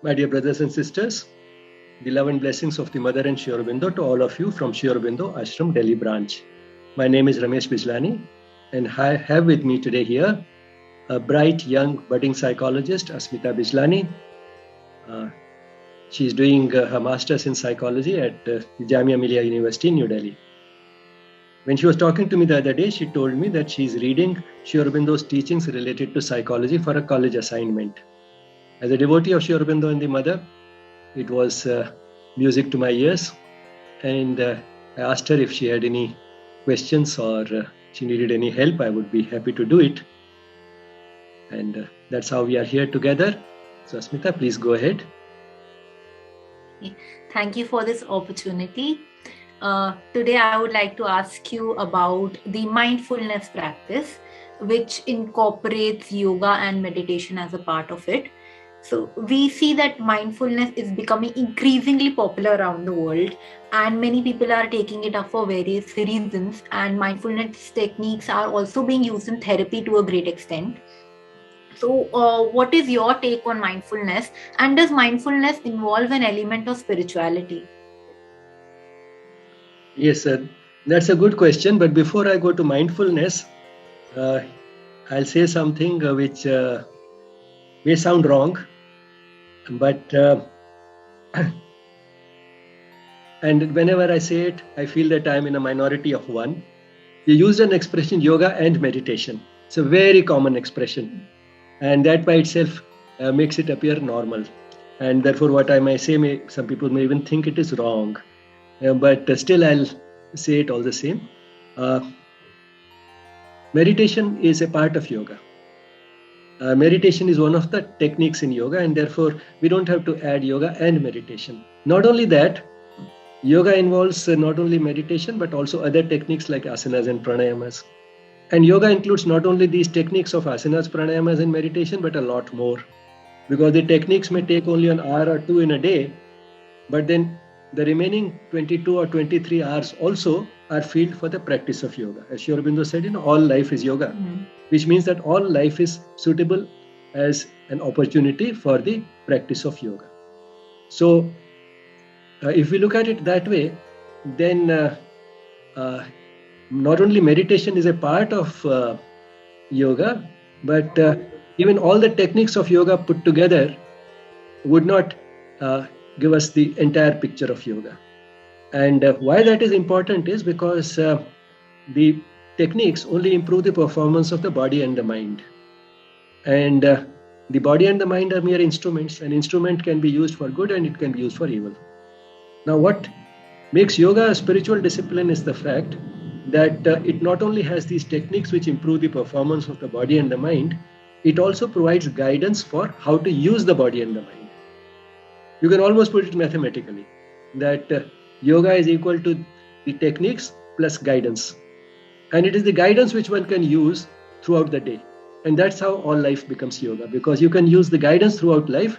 My dear brothers and sisters, the love and blessings of the Mother and Sri Aurobindo to all of you from Sri Aurobindo Ashram, Delhi branch. My name is Ramesh Bijlani, and I have with me today here a bright young budding psychologist, Asmita Bijlani. She is doing her master's in psychology at Jamia Millia University, New Delhi. When she was talking to me the other day, she told me that she is reading Sri Aurobindo's teachings related to psychology for a college assignment. As a devotee of Sri Aurobindo and the Mother, it was music to my ears, and I asked her if she had any questions or she needed any help. I would be happy to do it. And that's how we are here together. So Asmita, please go ahead. Thank you for this opportunity. Today I would like to ask you about the mindfulness practice, which incorporates yoga and meditation as a part of it. So we see that mindfulness is becoming increasingly popular around the world, and many people are taking it up for various reasons, and mindfulness techniques are also being used in therapy to a great extent. So what is your take on mindfulness, and does mindfulness involve an element of spirituality? Yes, that's a good question. But before I go to mindfulness, I'll say something which may sound wrong, but and whenever I say it, I feel that I'm in a minority of one. You used an expression, yoga and meditation. It's a very common expression, and that by itself makes it appear normal. And therefore, what I may say, some people may even think it is wrong. But still I'll say it all the same. Meditation is a part of yoga. Meditation is one of the techniques in yoga, and therefore we don't have to add yoga and meditation. Not only that, yoga involves not only meditation but also other techniques like asanas and pranayamas. And yoga includes not only these techniques of asanas, pranayamas and meditation, but a lot more. Because the techniques may take only an hour or two in a day, but then the remaining 22 or 23 hours also are filled for the practice of yoga. As Sri Aurobindo said, all life is yoga, which means that all life is suitable as an opportunity for the practice of yoga. So, if we look at it that way, then not only meditation is a part of yoga, but even all the techniques of yoga put together would not give us the entire picture of yoga. And why that is important is because the techniques only improve the performance of the body and the mind. And the body and the mind are mere instruments. An instrument can be used for good and it can be used for evil. Now, what makes yoga a spiritual discipline is the fact that it not only has these techniques which improve the performance of the body and the mind, it also provides guidance for how to use the body and the mind. You can almost put it mathematically that yoga is equal to the techniques plus guidance. And it is the guidance which one can use throughout the day. And that's how all life becomes yoga, because you can use the guidance throughout life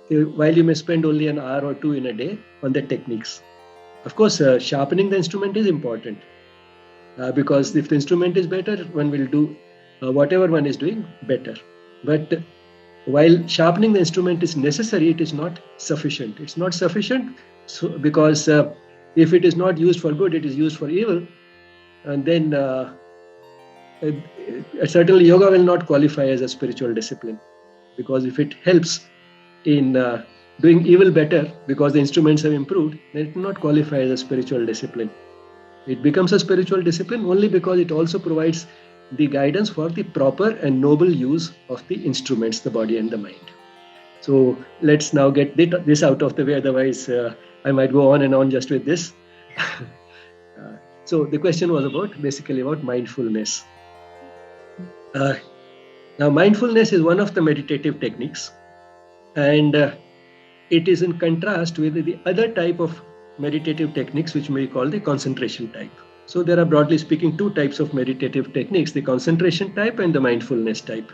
while you may spend only an hour or two in a day on the techniques. Of course, sharpening the instrument is important because if the instrument is better, one will do whatever one is doing better. But while sharpening the instrument is necessary, it is not sufficient. It's not sufficient because if it is not used for good, it is used for evil. And then certainly yoga will not qualify as a spiritual discipline, because if it helps in doing evil better because the instruments have improved, then it will not qualify as a spiritual discipline. It becomes a spiritual discipline only because it also provides the guidance for the proper and noble use of the instruments, the body and the mind. So let's now get this out of the way, otherwise I might go on and on just with this. So the question was basically about mindfulness. Now mindfulness is one of the meditative techniques, and it is in contrast with the other type of meditative techniques which we call the concentration type. So there are, broadly speaking, two types of meditative techniques, the concentration type and the mindfulness type.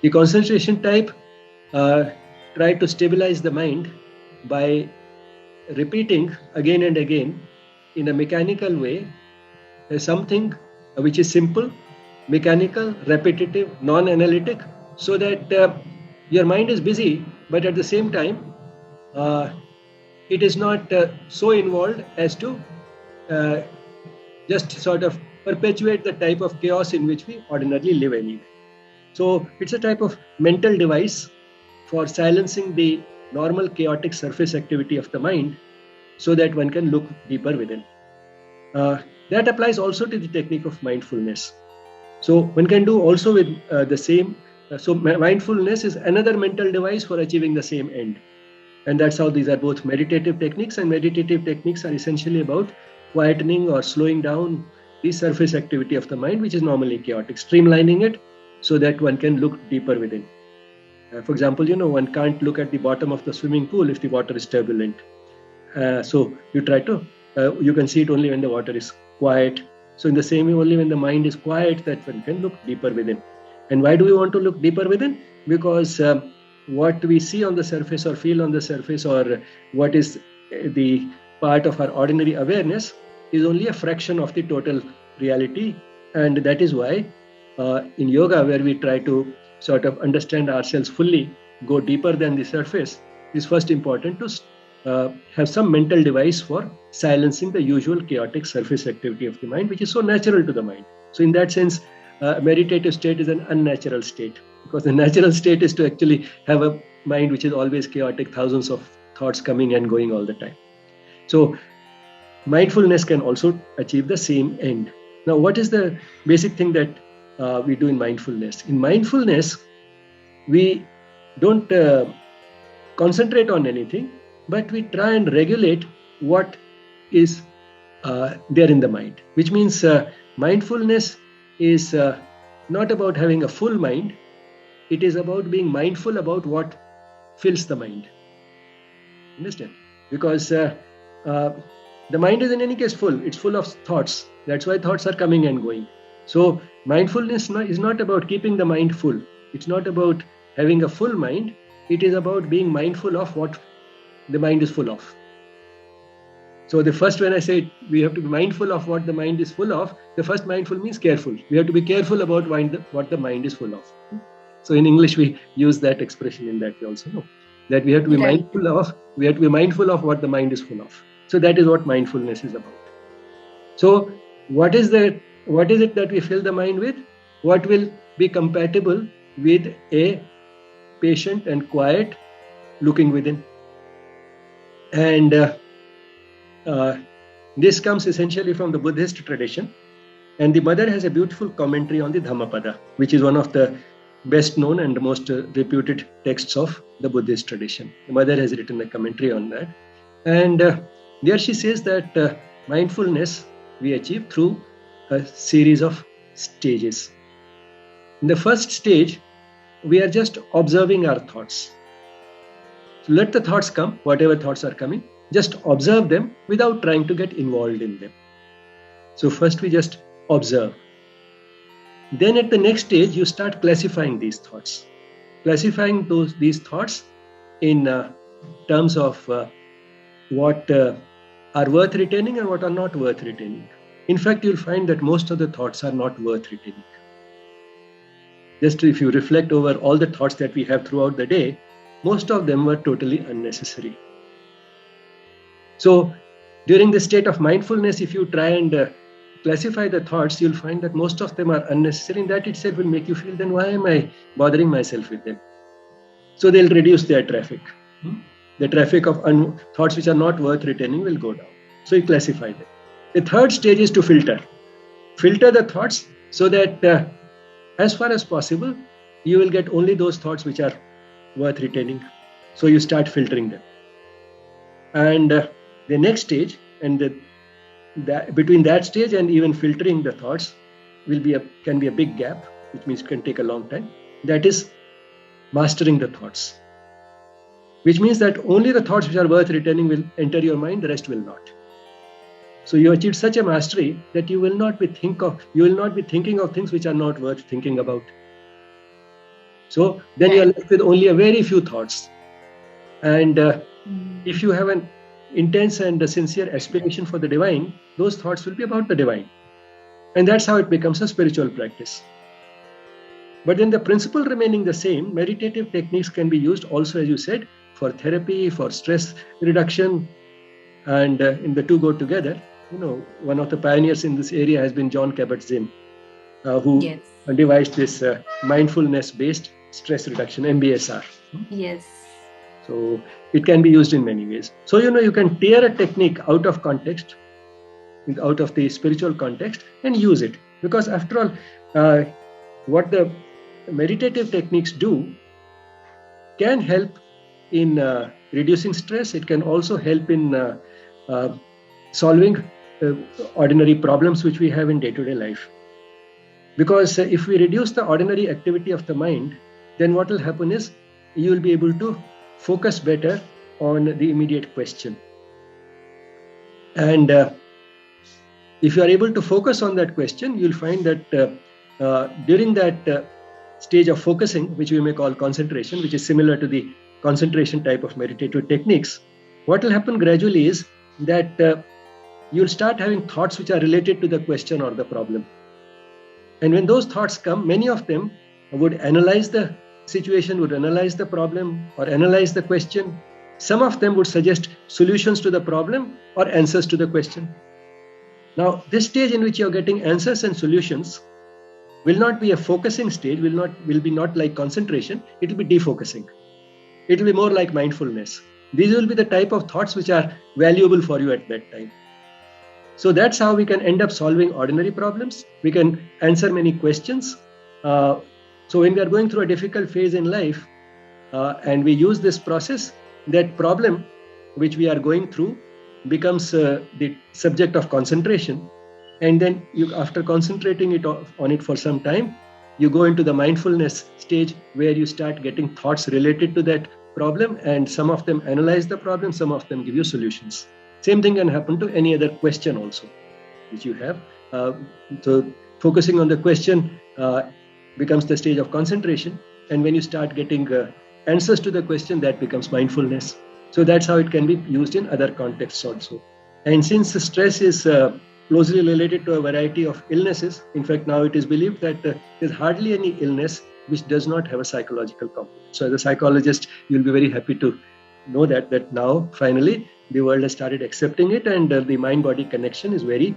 The concentration type try to stabilize the mind by repeating again and again in a mechanical way something which is simple, mechanical, repetitive, non-analytic, so that your mind is busy, but at the same time it is not so involved as to just sort of perpetuate the type of chaos in which we ordinarily live anyway. So it's a type of mental device for silencing the normal chaotic surface activity of the mind so that one can look deeper within. That applies also to the technique of mindfulness. So one can do also with the same. So mindfulness is another mental device for achieving the same end. And that's how these are both meditative techniques, and meditative techniques are essentially about quietening or slowing down the surface activity of the mind, which is normally chaotic, streamlining it so that one can look deeper within. For example, one can't look at the bottom of the swimming pool if the water is turbulent. So you try to, you can see it only when the water is quiet. So in the same way, only when the mind is quiet that one can look deeper within. And why do we want to look deeper within? Because what we see on the surface or feel on the surface, or what is the part of our ordinary awareness, is only a fraction of the total reality. And that is why in yoga, where we try to sort of understand ourselves fully, go deeper than the surface, it is first important to have some mental device for silencing the usual chaotic surface activity of the mind, which is so natural to the mind. So in that sense, meditative state is an unnatural state, because the natural state is to actually have a mind which is always chaotic, thousands of thoughts coming and going all the time. So mindfulness can also achieve the same end. Now, what is the basic thing that we do in mindfulness? In mindfulness, we don't concentrate on anything, but we try and regulate what is there in the mind, which means mindfulness is not about having a full mind. It is about being mindful about what fills the mind. Understand? Because the mind is in any case full. It's full of thoughts. That's why thoughts are coming and going. So mindfulness is not about keeping the mind full. It's not about having a full mind. It is about being mindful of what the mind is full of. So the first, when I say we have to be mindful of what the mind is full of, the first mindful means careful. We have to be careful about what the mind is full of. So in English, we use that expression in that way also. No? That we have to be mindful of what the mind is full of. So that is what mindfulness is about. So what is it that we fill the mind with? What will be compatible with a patient and quiet looking within? And this comes essentially from the Buddhist tradition. And the mother has a beautiful commentary on the Dhammapada, which is one of the best known and most reputed texts of the Buddhist tradition. The mother has written a commentary on that. And there she says that mindfulness we achieve through a series of stages. In the first stage, we are just observing our thoughts. So let the thoughts come, whatever thoughts are coming, just observe them without trying to get involved in them. So first we just observe. Then at the next stage, you start classifying these thoughts. Classifying these thoughts in terms of what are worth retaining and what are not worth retaining. In fact, you'll find that most of the thoughts are not worth retaining. Just if you reflect over all the thoughts that we have throughout the day, most of them were totally unnecessary. So during the state of mindfulness, if you try and classify the thoughts, you'll find that most of them are unnecessary, and that itself will make you feel, then why am I bothering myself with them? So they'll reduce their traffic. The traffic of thoughts which are not worth retaining will go down. So you classify them. The third stage is to filter. Filter the thoughts so that as far as possible, you will get only those thoughts which are worth retaining. So you start filtering them. And the next stage, and between that stage and even filtering the thoughts can be a big gap, which means it can take a long time. That is mastering the thoughts, which means that only the thoughts which are worth retaining will enter your mind, the rest will not. So you achieve such a mastery that you will not be thinking of things which are not worth thinking about. So then you are left with only a very few thoughts. And if you have an intense and a sincere aspiration for the divine, those thoughts will be about the divine. And that's how it becomes a spiritual practice. But then the principle remaining the same, meditative techniques can be used also, as you said, for therapy, for stress reduction, and in the two go together. One of the pioneers in this area has been John Kabat-Zinn, who devised this mindfulness-based stress reduction, MBSR. Yes. So it can be used in many ways. So, you can tear a technique out of context, out of the spiritual context, and use it. Because after all, what the meditative techniques do can help in reducing stress. It can also help in solving ordinary problems which we have in day-to-day life. Because if we reduce the ordinary activity of the mind, then what will happen is you will be able to focus better on the immediate question. And if you are able to focus on that question, you'll find that during that stage of focusing, which we may call concentration, which is similar to the concentration type of meditative techniques, what will happen gradually is that you'll start having thoughts which are related to the question or the problem. And when those thoughts come, many of them would analyze the situation, would analyze the problem or analyze the question. Some of them would suggest solutions to the problem or answers to the question. Now, this stage in which you're getting answers and solutions will not be a focusing stage, will be not like concentration, it will be defocusing. It will be more like mindfulness. These will be the type of thoughts which are valuable for you at that time. So that's how we can end up solving ordinary problems. We can answer many questions. So when we are going through a difficult phase in life and we use this process, that problem which we are going through becomes the subject of concentration. And then after concentrating on it for some time, you go into the mindfulness stage where you start getting thoughts related to that problem, and some of them analyze the problem, some of them give you solutions. Same thing can happen to any other question also which you have. So focusing on the question becomes the stage of concentration, and when you start getting answers to the question, that becomes mindfulness. So that's how it can be used in other contexts also. And since stress is closely related to a variety of illnesses, in fact now it is believed that there's hardly any illness which does not have a psychological component. So as a psychologist, you'll be very happy to know that now finally the world has started accepting it, and the mind-body connection is very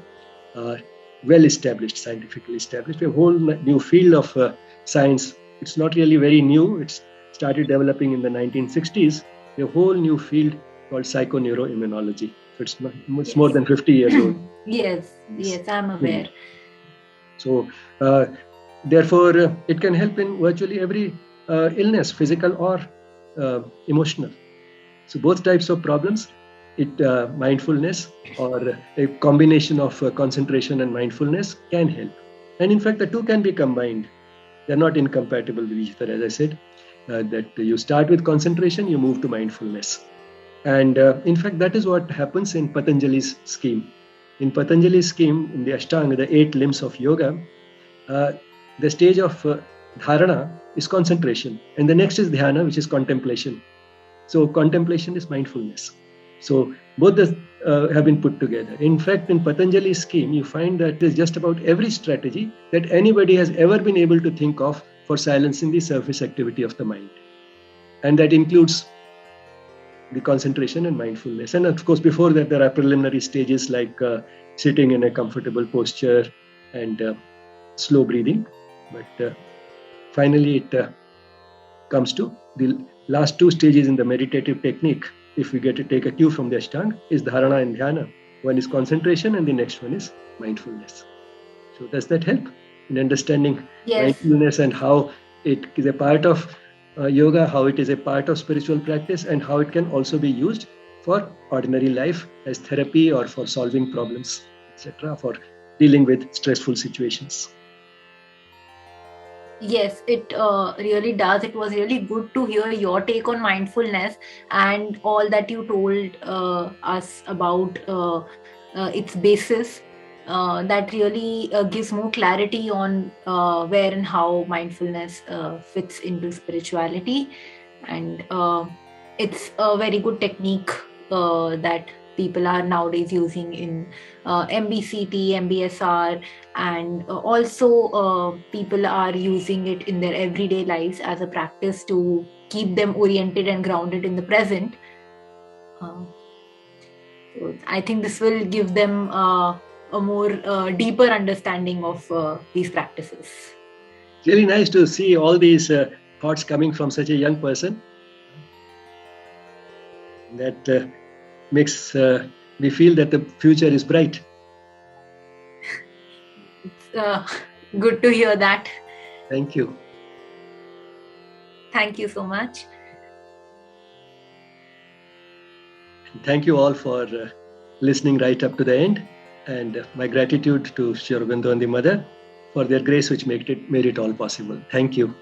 well established, scientifically established. We have a whole new field of science. It's not really very new. It's started developing in the 1960s. We have a whole new field called psychoneuroimmunology. So it's more than 50 years old. Yes, I'm aware. So therefore, it can help in virtually every illness, physical or emotional. So both types of problems, mindfulness or a combination of concentration and mindfulness can help. And in fact, the two can be combined. They're not incompatible with each other, as I said, that you start with concentration, you move to mindfulness. And in fact, that is what happens in Patanjali's scheme. In Patanjali's scheme, in the Ashtanga, the 8 limbs of yoga, the stage of dharana is concentration. And the next is dhyana, which is contemplation. So contemplation is mindfulness. So both have been put together. In fact, in Patanjali's scheme, you find that there's just about every strategy that anybody has ever been able to think of for silencing the surface activity of the mind. And that includes the concentration and mindfulness. And of course, before that, there are preliminary stages like sitting in a comfortable posture and slow breathing. But finally, it comes to the last 2 stages in the meditative technique. If we get to take a cue from the Ashtanga, is dharana and dhyana. One is concentration and the next one is mindfulness. So does that help in understanding mindfulness and how it is a part of yoga, how it is a part of spiritual practice, and how it can also be used for ordinary life as therapy or for solving problems, etc., for dealing with stressful situations? Yes, it really does. It was really good to hear your take on mindfulness and all that you told us about its basis. That really gives more clarity on where and how mindfulness fits into spirituality. And it's a very good technique that people are nowadays using in MBCT, MBSR, and also people are using it in their everyday lives as a practice to keep them oriented and grounded in the present. So I think this will give them a more deeper understanding of these practices. It's really nice to see all these thoughts coming from such a young person. That makes me feel that the future is bright. It's good to hear that. Thank you. Thank you so much. Thank you all for listening right up to the end. And my gratitude to Sri Aurobindo and the Mother for their grace which made it all possible. Thank you.